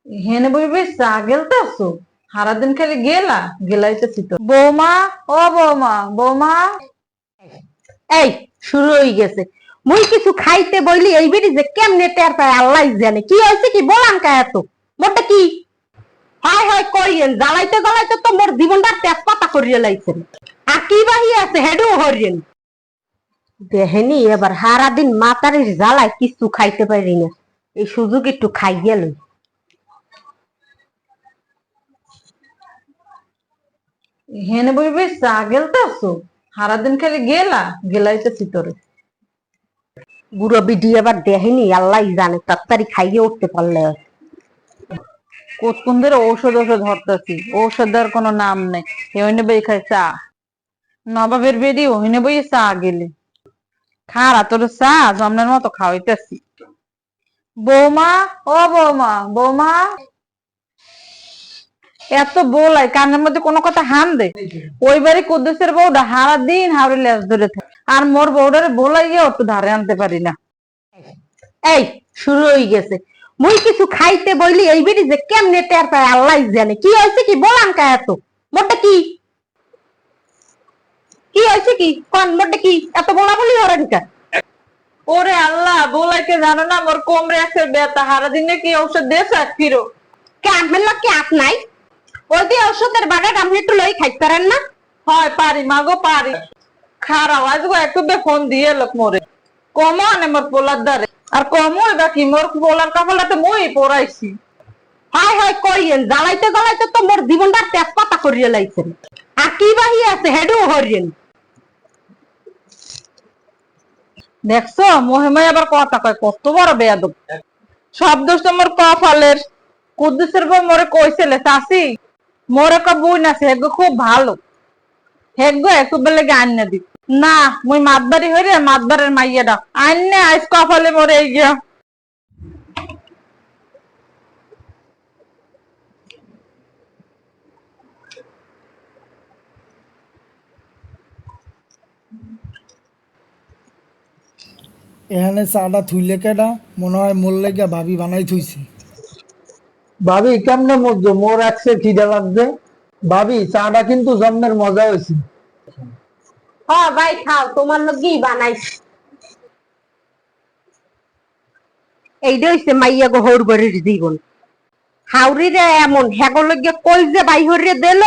হেনে বই বই চা গেলতাছো সারাদিন খালি গেলাইতেছি তো। বৌমা, ও বৌমা, বৌমা। এই শুরু হয়ে গেছে। মুই কিছু খাইতে বইলি এই বেটি যে কেমনে টের পায় আল্লাহ জানে। কি হয়েছে কি বলান কা এত মোটে কি? হাই হাই কইয়েন জ্বালাইতে জ্বালাইতে তো মোর জীবনটা তেজপাতা করিয়ে লাইছেন। আর কি বাহি আছে হেডু হরিয়েন দেহেনি এবার সারাদিন মাতারির জ্বালায় কিছু খাইতে পারি না। এই সুযোগ একটু খাই গেল। হেনে বই বই চা গেলতাছো সারাদিন খালি গেলাইতেছি তোরে। বুড়ো বিডি এবার দেহেনি আল্লাহ জানে তাড়াতাড়ি খাইয়ে উঠতে পারলে। কতক্ষণ ধরে ঔষধ ধরতেছি, ঔষধ দেওয়ার কোনো নাম নেই। ওইনে বই খাই চা, নবাবের বেডি ওইনে বই চা গেলে খারা তোর চা জমনের মতো খাওয়াইতেছি। বৌমা, ও বৌমা, বৌমা। এত বলাই কানের মধ্যে কোনো কথা হান দে। ওই বাড়ি কুদ্দুসের বউটা হারা দিন হাওড়ে লেজ ধরে থাকে, আর মোর বউডারে বলাইয়া একটু ধারে আনতে পারি না। এই শুরু হয়ে গেছে। মুই কিছু খাইতে বইলি এই বেটি যে কেমনে টের পায় আল্লাহ জানে। কি হয়েছে কি বলান কা এত মোটে কি? কি হয়েছে কি কোন মোটে কি এত বলা বলি হরেন কা? ওরে আল্লাহ, বলাইকে জানো না মোর কোমরে আছে ব্যথা, হারা দিনে কি ঔষধ দিয়েছ এক ফিরো? কে আপনার লোক কি আপ নাই? ওই দিয়ে ওষুধের বাগান আপনি একটু লই খাইতে পারেন না? হয় পারি মাগো পারি। খারাপ আজগো একটু ফোন দিয়ে লোক মোরে কমো আনে মোর পোলার দ্বারে, আর কমো এবার কি মোর পোলার কাপড়াতে মই পরাইছি। হাই হাই কইয়েন জ্বালাইতে জ্বালাইতে তো মোর জীবনটা তেজপাতা করিয়ে লাইছেন। আর কি বাহি আছে হেডু হরিয়েন দেখছো মহিমাই আবার কথা কয়, কত বড় বেয়াদব। সব দোষ তো মোর কপালের। কুদ্দুসের বউ মোরে কইছিলে চাষি মোর একটা বই আছে হেগো খুব ভালো, হেগো একটু বেলে গান না দি না। মুই মাতবাড়ি হইরে মাতবারের মাইয়াটা আইনে আইস কপালে মোরে এই গিয়া। এখানে চাটা থুইলে কেডা মনে হয় মোর লেগে ভাবি বানাই থুইছি। ভাবি কেমনে মজো মোর একসে খিদে লাগছে। ভাবি চাটা কিন্তু জন্মের মজা হয়েছে। হ্যাঁ ভাই খাও তোমার লগি বানাইছি। এইটা হইছে মাইয়া গো হৌর বাড়ির জীবন। হাউরিরে এমন হেগো লগে কই যে বাই হরিয়ে দিল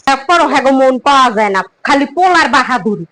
তারপর হেগো মন পাওয়া যায় না, খালি পোলার বাহাদুরি।